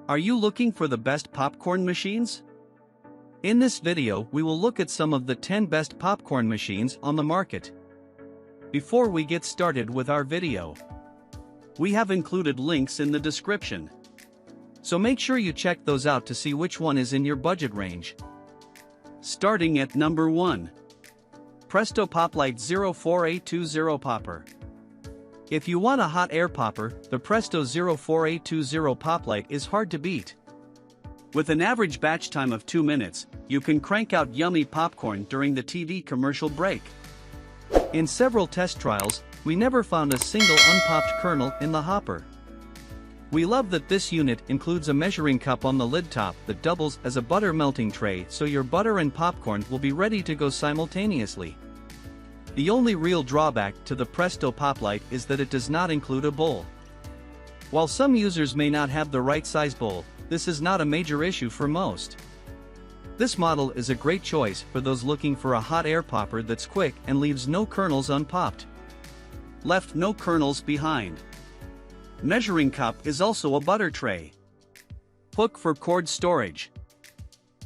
Are you looking for the best popcorn machines? In this video, we will look at some of the 10 best popcorn machines on the market. Before we get started with our video, we have included links in the description. So make sure you check those out to see which one is in your budget range. Starting at number 1. Presto Poplite 04820 Popper. If you want a hot air popper, the Presto 04820 Poplite is hard to beat. With an average batch time of 2 minutes, you can crank out yummy popcorn during the TV commercial break. In several test trials, we never found a single unpopped kernel in the hopper. We love that this unit includes a measuring cup on the lid top that doubles as a butter melting tray, so your butter and popcorn will be ready to go simultaneously. The only real drawback to the Presto Poplite is that it does not include a bowl. While some users may not have the right size bowl, this is not a major issue for most. This model is a great choice for those looking for a hot air popper that's quick and leaves no kernels unpopped. Left no kernels behind. Measuring cup is also a butter tray. Hook for cord storage.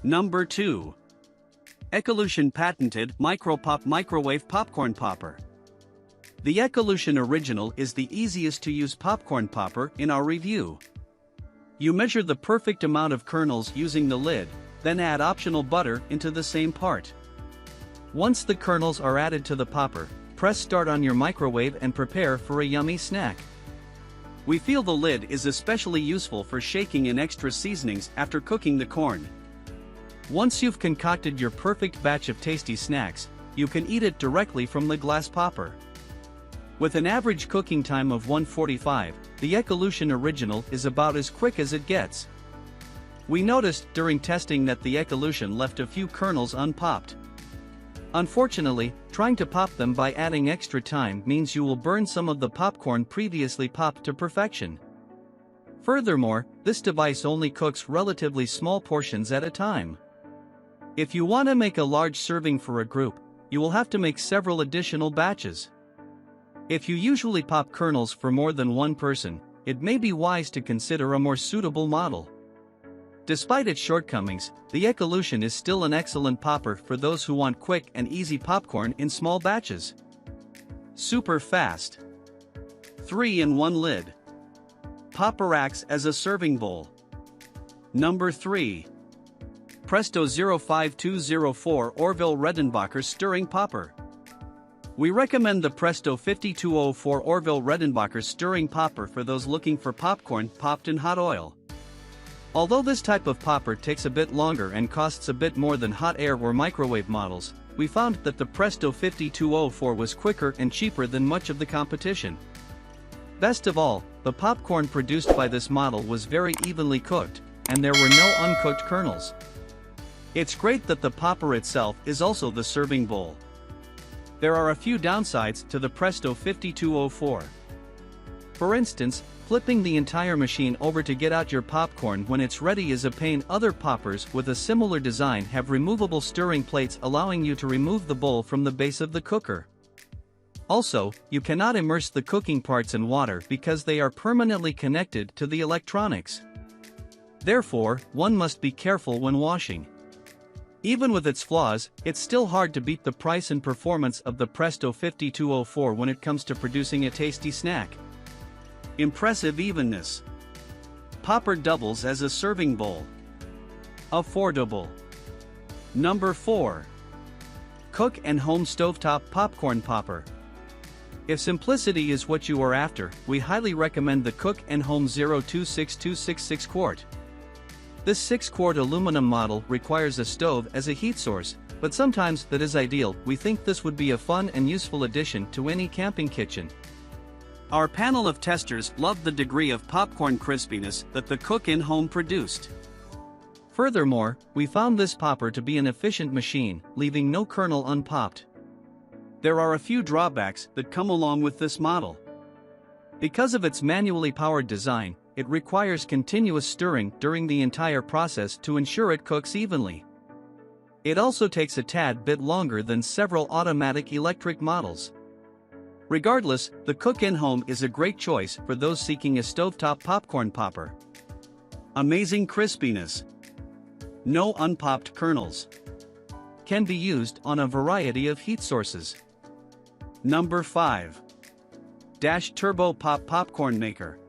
Number 2. Echolution patented Micropop microwave popcorn popper. The Echolution Original is the easiest to use popcorn popper in our review. You measure the perfect amount of kernels using the lid, then add optional butter into the same part. Once the kernels are added to the popper, press start on your microwave and prepare for a yummy snack. We feel the lid is especially useful for shaking in extra seasonings after cooking the corn. Once you've concocted your perfect batch of tasty snacks, you can eat it directly from the glass popper. With an average cooking time of 1:45, the Echolution Original is about as quick as it gets. We noticed during testing that the Echolution left a few kernels unpopped. Unfortunately, trying to pop them by adding extra time means you will burn some of the popcorn previously popped to perfection. Furthermore, this device only cooks relatively small portions at a time. If you want to make a large serving for a group, you will have to make several additional batches. If you usually pop kernels for more than one person, it may be wise to consider a more suitable model. Despite its shortcomings, the Echolution is still an excellent popper for those who want quick and easy popcorn in small batches. Super fast. 3-in-1 lid. Popper acts as a serving bowl. Number 3. Presto 05204 Orville Redenbacher Stirring Popper. We recommend the Presto 5204 Orville Redenbacher Stirring Popper for those looking for popcorn popped in hot oil. Although this type of popper takes a bit longer and costs a bit more than hot air or microwave models, we found that the Presto 5204 was quicker and cheaper than much of the competition. Best of all, the popcorn produced by this model was very evenly cooked, and there were no uncooked kernels. It's great that the popper itself is also the serving bowl. There are a few downsides to the Presto 5204. For instance, flipping the entire machine over to get out your popcorn when it's ready is a pain. Other poppers with a similar design have removable stirring plates allowing you to remove the bowl from the base of the cooker. Also, you cannot immerse the cooking parts in water because they are permanently connected to the electronics. Therefore, one must be careful when washing. Even with its flaws, it's still hard to beat the price and performance of the Presto 5204 when it comes to producing a tasty snack. Impressive evenness. Popper doubles as a serving bowl. Affordable. Number 4. Cook and Home Stovetop Popcorn Popper. If simplicity is what you are after, we highly recommend the Cook and Home 026266 quart. This 6-quart aluminum model requires a stove as a heat source, but sometimes that is ideal. We think this would be a fun and useful addition to any camping kitchen. Our panel of testers loved the degree of popcorn crispiness that the Cook-in-Home produced. Furthermore, we found this popper to be an efficient machine, leaving no kernel unpopped. There are a few drawbacks that come along with this model. Because of its manually powered design, it requires continuous stirring during the entire process to ensure it cooks evenly. It also takes a tad bit longer than several automatic electric models. Regardless, the Cook-in-Home is a great choice for those seeking a stovetop popcorn popper. Amazing crispiness. No unpopped kernels. Can be used on a variety of heat sources. Number 5. Dash Turbo Pop Popcorn Maker.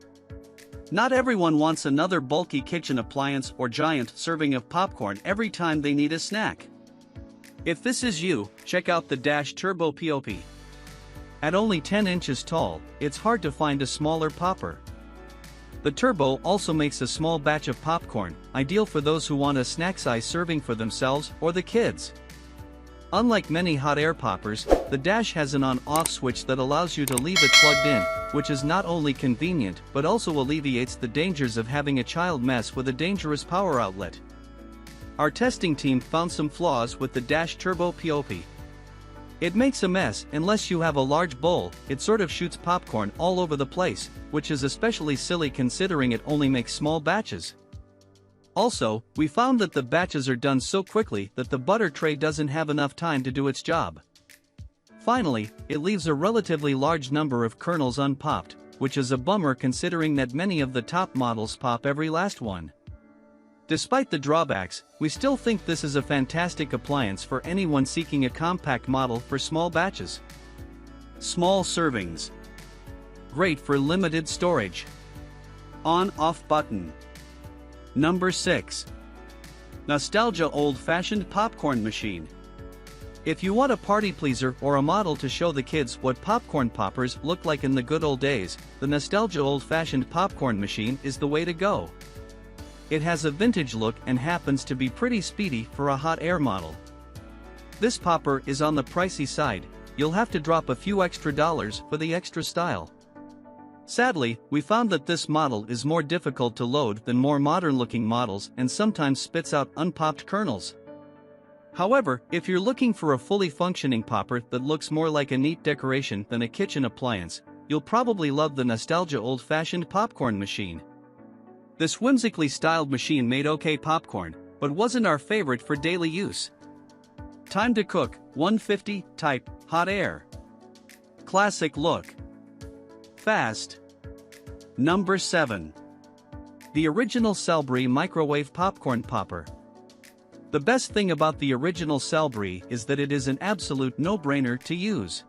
Not everyone wants another bulky kitchen appliance or giant serving of popcorn every time they need a snack. If this is you, check out the Dash Turbo Pop. At only 10 inches tall, it's hard to find a smaller popper. The Turbo also makes a small batch of popcorn, ideal for those who want a snack-size serving for themselves or the kids. Unlike many hot air poppers, the Dash has an on-off switch that allows you to leave it plugged in, which is not only convenient but also alleviates the dangers of having a child mess with a dangerous power outlet. Our testing team found some flaws with the Dash Turbo Pop. It makes a mess unless you have a large bowl. It sort of shoots popcorn all over the place, which is especially silly considering it only makes small batches. Also, we found that the batches are done so quickly that the butter tray doesn't have enough time to do its job. Finally, it leaves a relatively large number of kernels unpopped, which is a bummer considering that many of the top models pop every last one. Despite the drawbacks, we still think this is a fantastic appliance for anyone seeking a compact model for small batches. Small servings. Great for limited storage. On-off button. Number 6. Nostalgia Old-Fashioned Popcorn Machine. If you want a party pleaser or a model to show the kids what popcorn poppers looked like in the good old days, the Nostalgia Old-Fashioned Popcorn Machine is the way to go. It has a vintage look and happens to be pretty speedy for a hot air model. This popper is on the pricey side. You'll have to drop a few extra dollars for the extra style. Sadly, we found that this model is more difficult to load than more modern-looking models and sometimes spits out unpopped kernels. However, if you're looking for a fully functioning popper that looks more like a neat decoration than a kitchen appliance, you'll probably love the Nostalgia Old-Fashioned Popcorn Machine. This whimsically styled machine made okay popcorn, but wasn't our favorite for daily use. Time to cook, 150 type, hot air. Classic look. Fast. Number 7. The original Selbree Microwave Popcorn Popper. The best thing about the original Selbree is that it is an absolute no-brainer to use.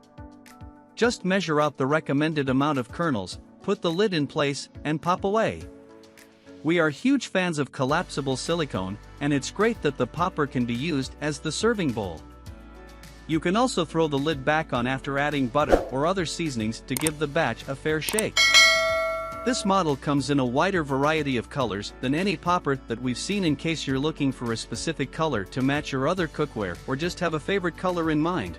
Just measure out the recommended amount of kernels, put the lid in place, and pop away. We are huge fans of collapsible silicone, and it's great that the popper can be used as the serving bowl. You can also throw the lid back on after adding butter or other seasonings to give the batch a fair shake. This model comes in a wider variety of colors than any popper that we've seen in case you're looking for a specific color to match your other cookware or just have a favorite color in mind.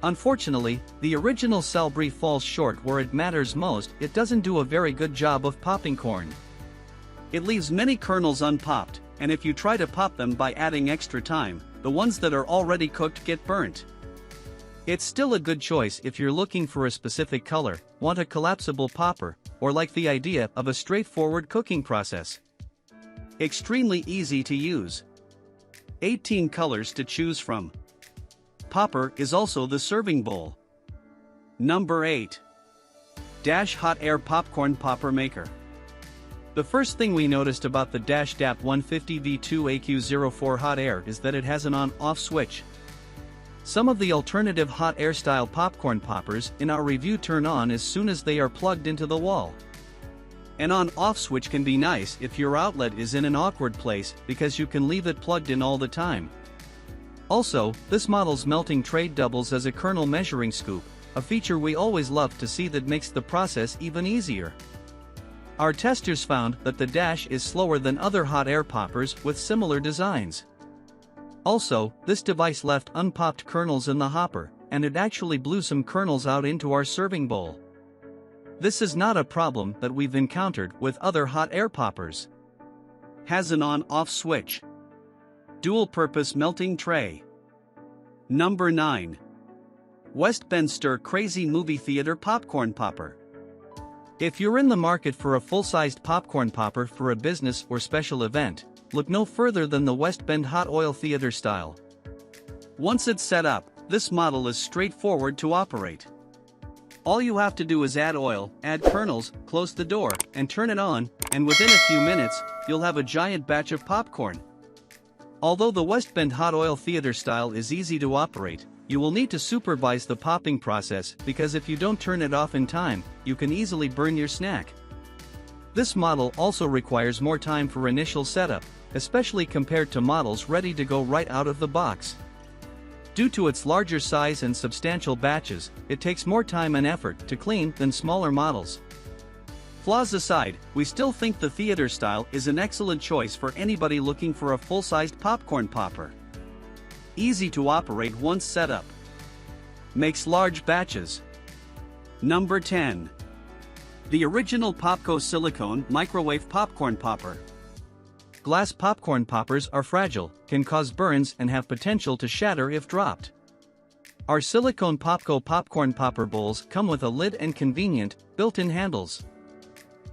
Unfortunately, the original Selbree falls short where it matters most. It doesn't do a very good job of popping corn. It leaves many kernels unpopped, and if you try to pop them by adding extra time, the ones that are already cooked get burnt. It's still a good choice if you're looking for a specific color, want a collapsible popper, or like the idea of a straightforward cooking process. Extremely easy to use. 18 colors to choose from. Popper is also the serving bowl. Number 8. Dash Hot Air Popcorn Popper Maker. The first thing we noticed about the Dash DAP 150V2AQ04 Hot Air is that it has an on-off switch. Some of the alternative hot air style popcorn poppers in our review turn on as soon as they are plugged into the wall. An on-off switch can be nice if your outlet is in an awkward place because you can leave it plugged in all the time. Also, this model's melting tray doubles as a kernel measuring scoop, a feature we always love to see that makes the process even easier. Our testers found that the Dash is slower than other hot air poppers with similar designs. Also, this device left unpopped kernels in the hopper, and it actually blew some kernels out into our serving bowl. This is not a problem that we've encountered with other hot air poppers. Has an on-off switch. Dual-purpose melting tray. Number 9. Westminster Crazy Movie Theater Popcorn Popper. If you're in the market for a full-sized popcorn popper for a business or special event, look no further than the West Bend Hot Oil Theater style. Once it's set up, this model is straightforward to operate. All you have to do is add oil, add kernels, close the door, and turn it on, and within a few minutes, you'll have a giant batch of popcorn. Although the West Bend hot oil theater style is easy to operate, you will need to supervise the popping process because if you don't turn it off in time, you can easily burn your snack. This model also requires more time for initial setup, especially compared to models ready to go right out of the box. Due to its larger size and substantial batches, it takes more time and effort to clean than smaller models. Flaws aside, we still think the theater style is an excellent choice for anybody looking for a full-sized popcorn popper. Easy to operate once set up. Makes large batches. Number 10. The original Popco Silicone Microwave Popcorn Popper. Glass popcorn poppers are fragile, can cause burns and have potential to shatter if dropped. Our silicone Popco popcorn popper bowls come with a lid and convenient, built-in handles.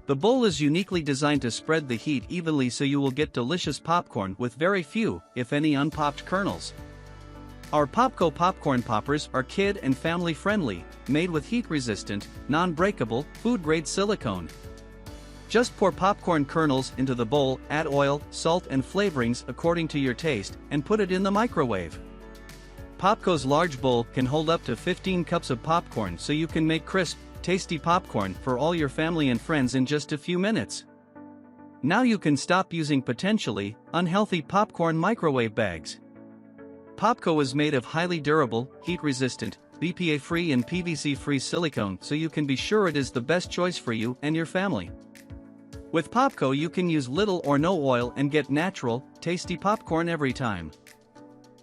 The bowl is uniquely designed to spread the heat evenly so you will get delicious popcorn with very few, if any, unpopped kernels. Our Popco popcorn poppers are kid and family friendly, made with heat-resistant, non-breakable, food-grade silicone. Just pour popcorn kernels into the bowl, add oil, salt and flavorings according to your taste, and put it in the microwave. Popco's large bowl can hold up to 15 cups of popcorn so you can make crisp, tasty popcorn for all your family and friends in just a few minutes. Now you can stop using potentially unhealthy popcorn microwave bags. Popco is made of highly durable, heat-resistant, BPA-free and PVC-free silicone so you can be sure it is the best choice for you and your family. With Popco you can use little or no oil and get natural, tasty popcorn every time.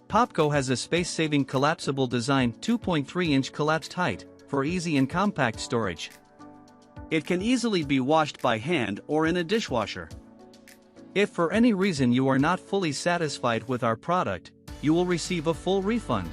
Popco has a space-saving collapsible design 2.3-inch collapsed height, for easy and compact storage. It can easily be washed by hand or in a dishwasher. If for any reason you are not fully satisfied with our product, you will receive a full refund.